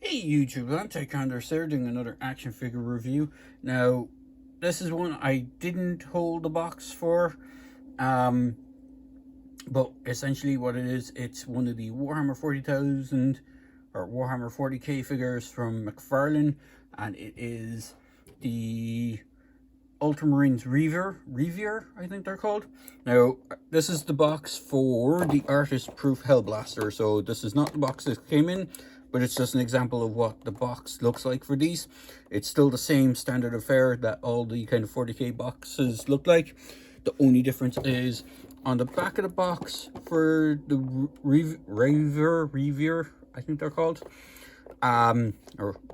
Hey YouTube, I'm Taekwondo here doing another action figure review. Now, this is one I didn't hold the box for, but essentially what it is, it's one of the Warhammer 40,000 or Warhammer 40k figures from McFarlane, and it is the Ultramarines Reiver, I think they're called. Now, this is the box for the Artist Proof Hellblaster, so this is not the box that came in, but it's just an example of what the box looks like for these. It's still the same standard affair that all the kind of 40k boxes look like. The only difference is on the back of the box for the Reiver, I think they're called, or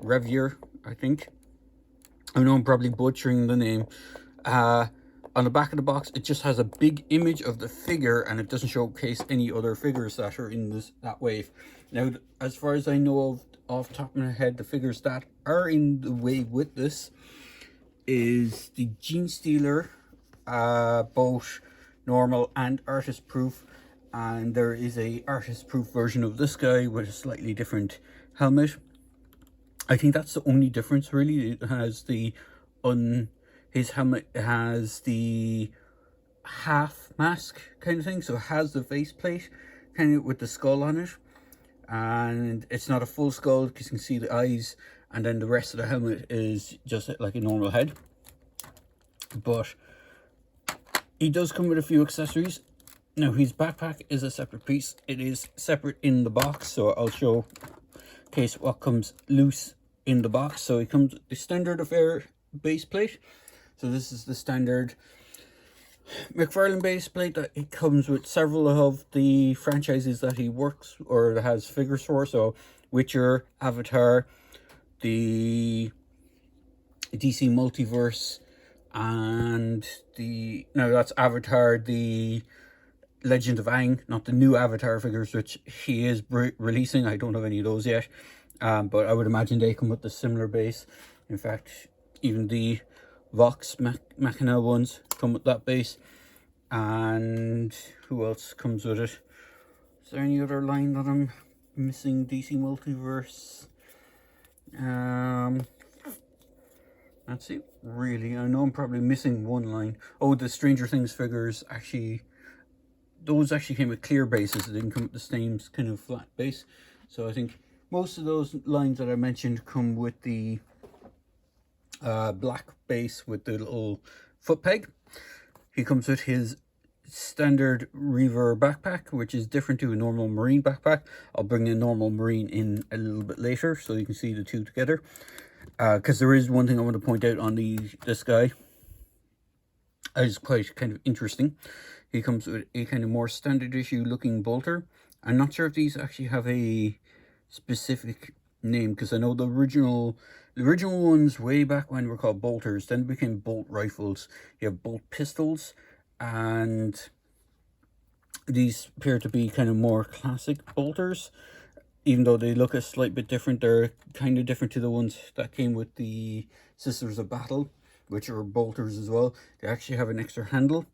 Revier, I think. I know I'm probably butchering the name. On the back of the box, it just has a big image of the figure, and it doesn't showcase any other figures that are in that wave. Now, as far as I know of, off the top of my head, the figures that are in the wave with this is the Gene Stealer, both normal and artist proof, and there is a artist proof version of this guy with a slightly different helmet. I think that's the only difference, really. It has his helmet has the half mask kind of thing, so it has the faceplate kind of with the skull on it, and it's not a full skull because you can see the eyes, and then the rest of the helmet is just like a normal head. But he does come with a few accessories. Now, his backpack is a separate piece. It is separate in the box, so I'll show case what comes loose in the box. So it comes with the standard affair base plate. So this is the standard McFarlane base plate. That it comes with several of the franchises that he works or has figures for. So Witcher, Avatar, the DC Multiverse, and that's Avatar, the Legend of Aang, not the new Avatar figures, which he is releasing. I don't have any of those yet, but I would imagine they come with a similar base. In fact, even the Vox Machina ones come with that base. And who else comes with it? Is there any other line that I'm missing? DC Multiverse. That's it, really. I know I'm probably missing one line. Oh, the Stranger Things figures those actually came with clear bases. They didn't come with the same kind of flat base. So I think most of those lines that I mentioned come with the black base with the little foot peg. He comes with his standard Reiver backpack, which is different to a normal Marine backpack. I'll bring a normal Marine in a little bit later so you can see the two together. Because there is one thing I want to point out on this guy. Is quite kind of interesting. He comes with a kind of more standard issue looking bolter. I'm not sure if these actually have a specific name, because I know the original ones way back when were called bolters, then they became bolt rifles. You have bolt pistols, and these appear to be kind of more classic bolters. Even though they look a slight bit different, they're kind of different to the ones that came with the Sisters of Battle, which are bolters as well. They actually have an extra handle.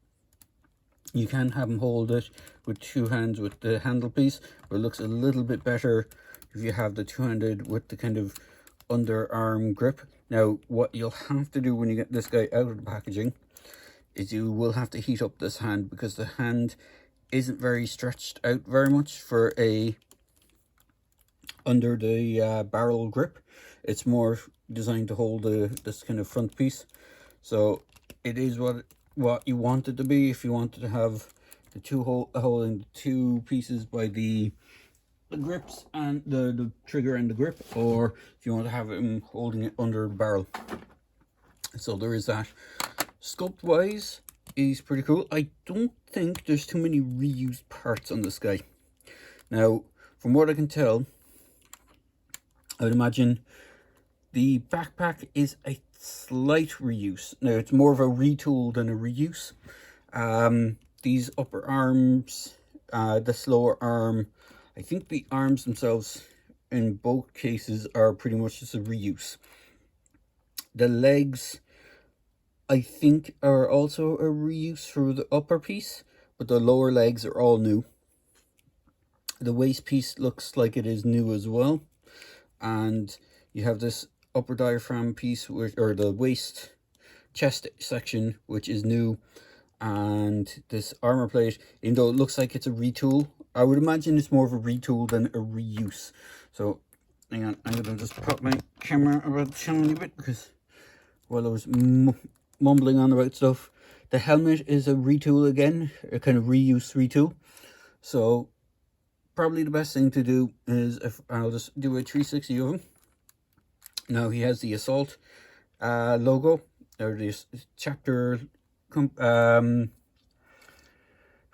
You can have them hold it with two hands with the handle piece, but it looks a little bit better if you have the two-handed with the kind of underarm grip. Now, what you'll have to do when you get this guy out of the packaging is you will have to heat up this hand, because the hand isn't very stretched out very much for a under the barrel grip. It's more designed to hold this kind of front piece. So it is what you want it to be. If you wanted to have the two holding the two pieces by the grips and the trigger and the grip, or if you want to have him holding it under the barrel. So there is that. Sculpt wise, he's pretty cool. I don't think there's too many reused parts on this guy. Now, from what I can tell, I would imagine the backpack is a slight reuse. Now, it's more of a retool than a reuse. These upper arms, this lower arm, I think the arms themselves in both cases are pretty much just a reuse. The legs, I think, are also a reuse for the upper piece, but the lower legs are all new. The waist piece looks like it is new as well. and you have this upper diaphragm piece, or the waist chest section, which is new, and this armor plate, even though it looks like it's a retool, I would imagine it's more of a retool than a reuse. So hang on, I'm gonna just pop my camera about the channel a bit, because while I was mumbling on about stuff, the helmet is a retool again, a kind of reuse retool. So probably the best thing to do is, if I'll just do a 360 of him. Now he has the assault logo, or this chapter for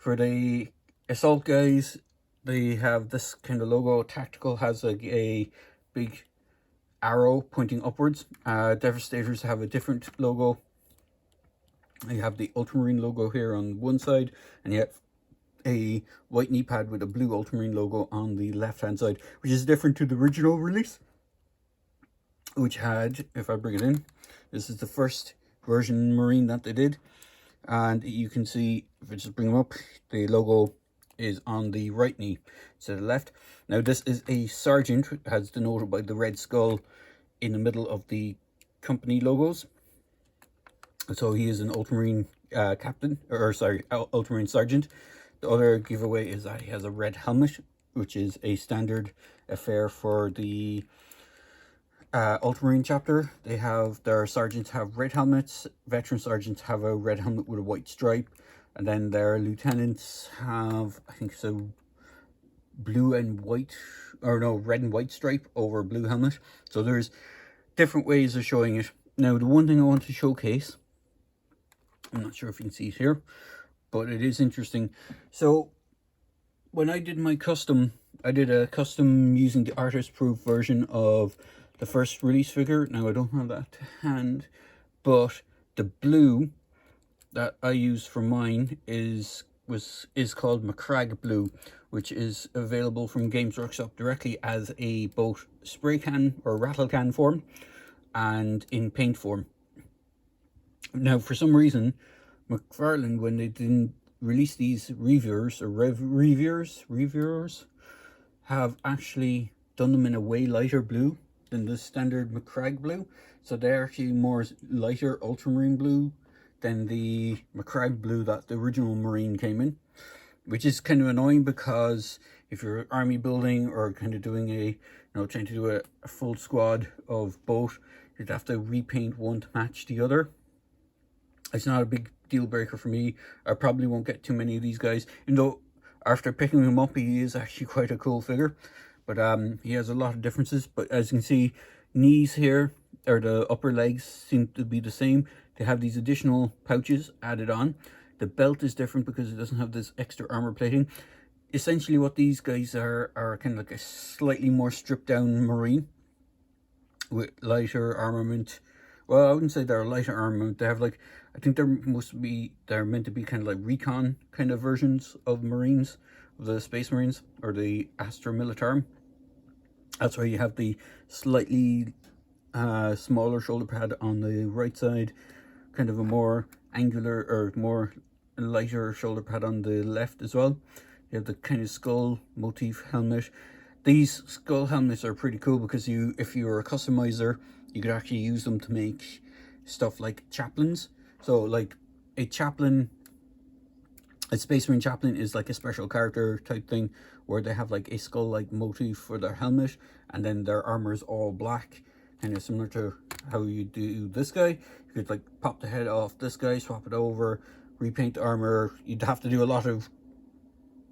the assault guys. They have this kind of logo. Tactical has a big arrow pointing upwards. Devastators have a different logo. You have the Ultramarine logo here on one side, and you have a white knee pad with a blue Ultramarine logo on the left hand side, which is different to the original release, which had, if I bring it in, this is the first version Marine that they did, and you can see, if I just bring them up, the logo is on the right knee instead of the left. Now this is a sergeant, as denoted by the red skull in the middle of the company logos. So he is an Ultramarine captain, or sorry, Ultramarine sergeant. The other giveaway is that he has a red helmet, which is a standard affair for the Ultramarine chapter. They have, their sergeants have red helmets, veteran sergeants have a red helmet with a white stripe, and then their lieutenants have, I think it's a blue and white, or no, red and white stripe over a blue helmet. So there's different ways of showing it. Now the one thing I want to showcase, I'm not sure if you can see it here, but it is interesting. So when I did my custom, I did a custom using the artist proof version of the first release figure. Now I don't have that to hand, but the blue that I use for mine is called McCrag blue, which is available from Games Workshop directly as a both spray can or rattle can form and in paint form. Now for some reason McFarlane, when they didn't release these Reivers, or Reivers, have actually done them in a way lighter blue than the standard McCrag blue. So they're actually more lighter ultramarine blue than the McCrag blue that the original Marine came in, which is kind of annoying, because if you're army building or kind of doing a, trying to do a full squad of both, you'd have to repaint one to match the other. It's not a big deal breaker for me. I probably won't get too many of these guys, even though after picking him up he is actually quite a cool figure. But he has a lot of differences. But as you can see, knees here, or the upper legs, seem to be the same. They have these additional pouches added on. The belt is different because it doesn't have this extra armor plating. Essentially what these guys are kind of like a slightly more stripped down Marine with lighter armament. Well, I wouldn't say they're a lighter armament. They have like, I think they're meant to be kind of like recon kind of versions of Marines, of the Space Marines, or the Astra Militarum. That's why you have the slightly smaller shoulder pad on the right side, kind of a more angular or more lighter shoulder pad on the left as well. You have the kind of skull motif helmet. These skull helmets are pretty cool because if you're a customizer, you could actually use them to make stuff like chaplains. So like a chaplain, a Space Marine chaplain is like a special character type thing where they have like a skull-like motif for their helmet, and then their armor is all black, kind of similar to how you do this guy. You could like pop the head off this guy, swap it over, repaint the armor. You'd have to do a lot of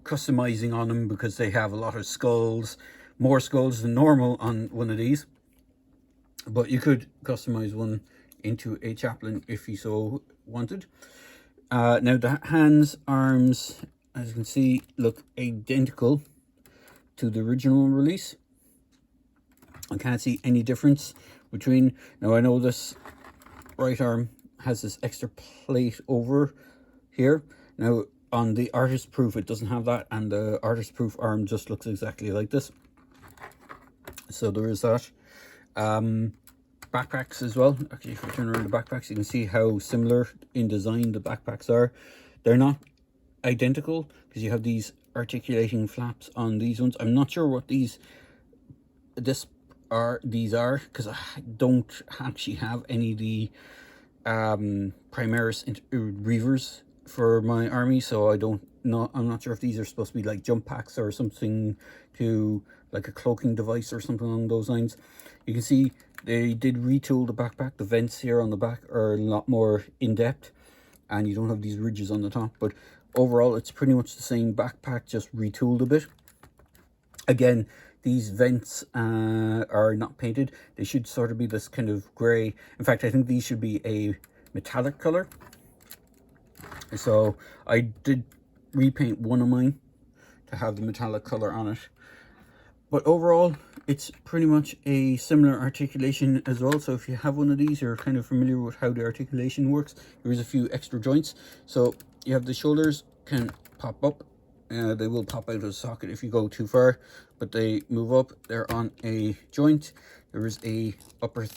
customizing on them because they have a lot of skulls, more skulls than normal on one of these. But you could customize one into a chaplain if you so wanted. Now the hands, arms, as you can see, look identical to the original release. I can't see any difference between. Now I know this right arm has this extra plate over here. Now on the artist proof it doesn't have that, and the artist proof arm just looks exactly like this. So there is that. Backpacks as well. Actually, if I turn around the backpacks, you can see how similar in design the backpacks are. They're not identical because you have these articulating flaps on these ones. I'm not sure what this these are, because I don't actually have any of the Primaris Reivers for my army, so I'm not sure if these are supposed to be like jump packs or something, to like a cloaking device or something along those lines. You can see they did retool the backpack. The vents here on the back are a lot more in-depth, and you don't have these ridges on the top, but overall it's pretty much the same backpack, just retooled a bit. Again, these vents are not painted. They should sort of be this kind of grey. In fact, I think these should be a metallic color. So I did repaint one of mine to have the metallic color on it. But overall, it's pretty much a similar articulation as well. So if you have one of these, you're kind of familiar with how the articulation works. There is a few extra joints. So you have the shoulders can pop up. They will pop out of the socket if you go too far, but they move up. They're on a joint. There is a upper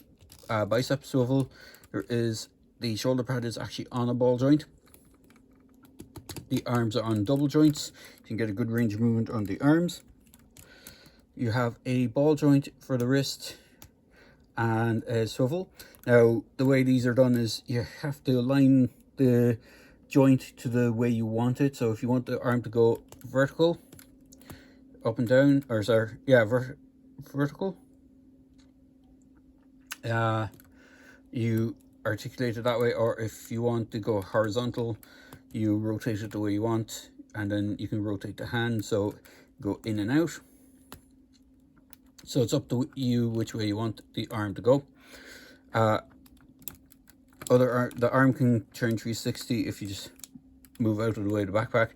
bicep swivel. There is the shoulder pad is actually on a ball joint. The arms are on double joints. You can get a good range of movement on the arms. You have a ball joint for the wrist and a swivel. Now, the way these are done is you have to align the joint to the way you want it. So if you want the arm to go vertical, up and down, or sorry, yeah, vertical, you articulate it that way. Or if you want to go horizontal, you rotate it the way you want, and then you can rotate the hand so go in and out. So it's up to you which way you want the arm to go. The arm can turn 360 if you just move out of the way of the backpack,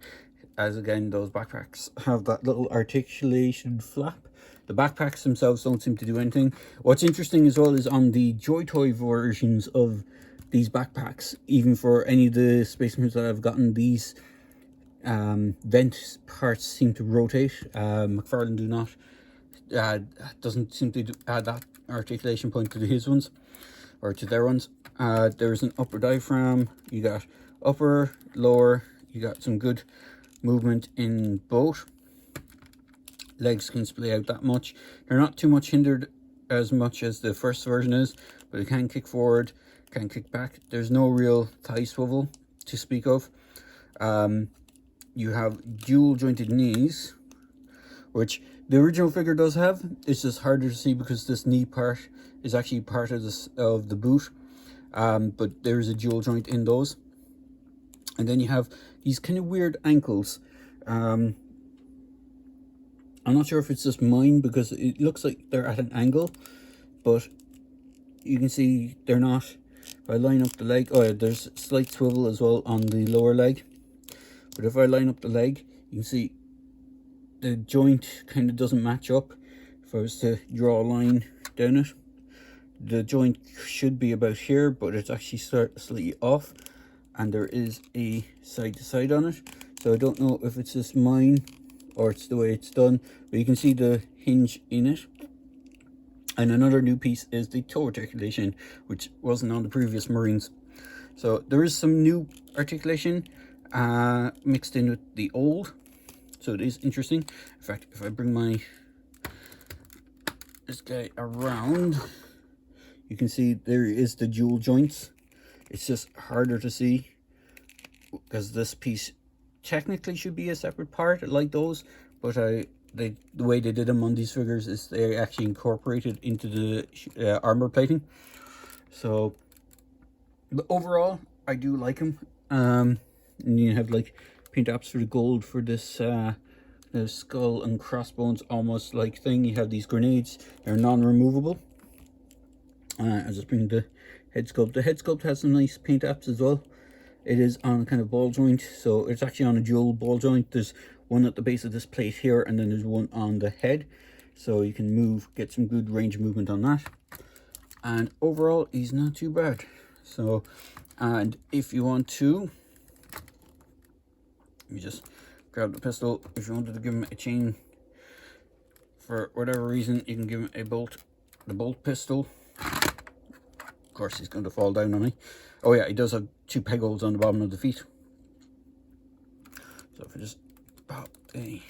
as again those backpacks have that little articulation flap. The backpacks themselves don't seem to do anything. What's interesting as well is on the Joy Toy versions of these backpacks, even for any of the Space Marines that I've gotten, these vent parts seem to rotate. McFarlane do not. Doesn't seem to add that articulation point to his ones, or to their ones. There's an upper diaphragm. You got upper, lower. You got some good movement in both. Legs can splay out that much. They're not too much hindered as much as the first version is, but it can kick forward, can kick back. There's no real thigh swivel to speak of. You have dual jointed knees, which the original figure does have. It's just harder to see because this knee part is actually part of this of the boot, but there is a dual joint in those. And then you have these kind of weird ankles. I'm not sure if it's just mine because it looks like they're at an angle, but you can see they're not. If I line up the leg, oh yeah, there's slight swivel as well on the lower leg, but if I line up the leg, you can see the joint kind of doesn't match up. If I was to draw a line down it, the joint should be about here, but it's actually slightly off, and there is a side to side on it. So I don't know if it's just mine or it's the way it's done, but you can see the hinge in it. And another new piece is the toe articulation, which wasn't on the previous Marines. So there is some new articulation mixed in with the old, so it is interesting. In fact, if I bring this guy around, you can see there is the dual joints. It's just harder to see because this piece technically should be a separate part like those, but the way they did them on these figures is they actually incorporated into the armor plating. So, but overall, I do like them. And you have like paint apps for the gold for this the skull and crossbones almost like thing. You have these grenades. They're non-removable. I'll just bring the head sculpt. The head sculpt has some nice paint apps as well. It is on a kind of ball joint, so it's actually on a dual ball joint. There's one at the base of this plate here, and then there's one on the head, so you can get some good range of movement on that. And overall, he's not too bad. So, and if you want to, you just grab the pistol. If you wanted to give him a chain for whatever reason, you can give him a bolt, the bolt pistol. Of course, he's going to fall down on me. Oh yeah, he does have 2 peg holes on the bottom of the feet. So if I just pop the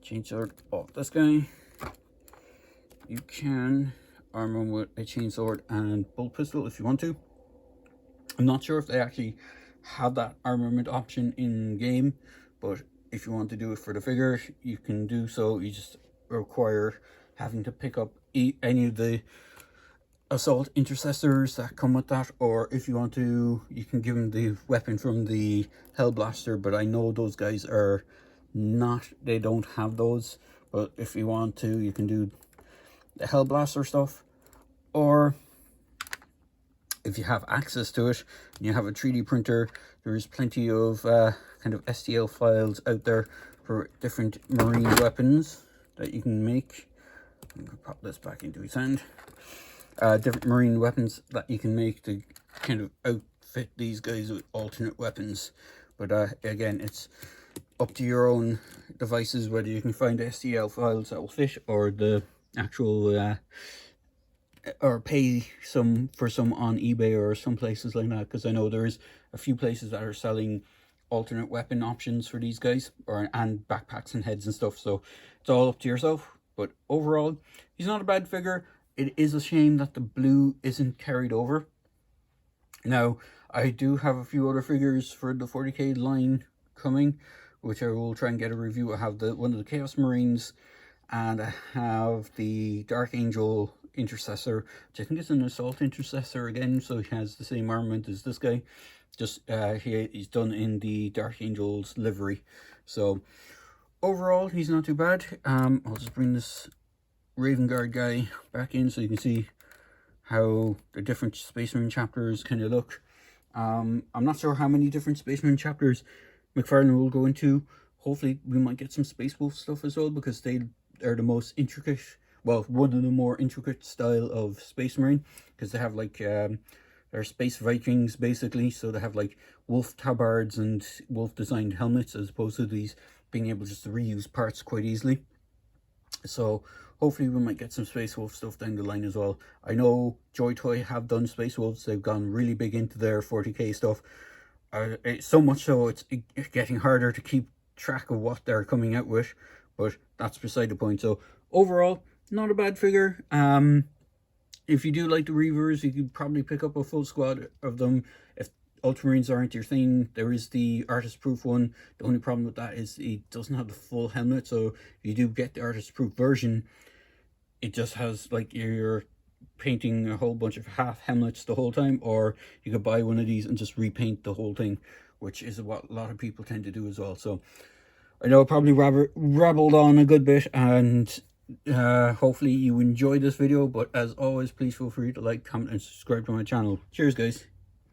chainsaw off this guy, you can arm them with a chainsword and bolt pistol if you want to. I'm not sure if they actually have that armament option in game, but if you want to do it for the figure, you can do so. You just require having to pick up any of the assault intercessors that come with that, or if you want to, you can give them the weapon from the Hellblaster, but I know those guys are not, they don't have those. But if you want to, you can do the Hellblaster stuff, or if you have access to it and you have a 3D printer, there is plenty of kind of STL files out there for different marine weapons that you can make. I'm gonna pop this back into his hand. Different marine weapons that you can make to kind of outfit these guys with alternate weapons. But again, it's up to your own devices whether you can find STL files that will fit, or the actual or pay for some on eBay or some places like that, because I know there's a few places that are selling alternate weapon options for these guys, and backpacks and heads and stuff. So it's all up to yourself. But overall, he's not a bad figure. It is a shame that the blue isn't carried over. Now, I do have a few other figures for the 40k line coming, which I will try and get a review. I have one of the Chaos Marines, and I have the Dark Angel Intercessor, which I think is an Assault Intercessor again, so he has the same armament as this guy. Just he's done in the Dark Angel's livery. So overall, he's not too bad. I'll just bring this Raven Guard guy back in so you can see how the different Space Marine chapters kind of look. I'm not sure how many different Space Marine chapters McFarlane will go into. Hopefully we might get some Space Wolf stuff as well, because they are the most intricate, well, one of the more intricate style of Space Marine, because they have like they're Space Vikings basically, so they have like wolf tabards and wolf designed helmets, as opposed to these being able just to reuse parts quite easily. So hopefully we might get some Space Wolf stuff down the line as well. I know Joy Toy have done Space Wolves. They've gone really big into their 40k stuff. So much so it's getting harder to keep track of what they're coming out with. But that's beside the point. So overall, not a bad figure. If you do like the Reivers, you could probably pick up a full squad of them. If Ultramarines aren't your thing, there is the artist proof one. The only problem with that is it doesn't have the full helmet. So if you do get the artist proof version, it just has like you're painting a whole bunch of half helmets the whole time, or you could buy one of these and just repaint the whole thing, which is what a lot of people tend to do as well. So I know I probably rabbled on a good bit, and hopefully you enjoyed this video. But as always, please feel free to like, comment and subscribe to my channel. Cheers guys.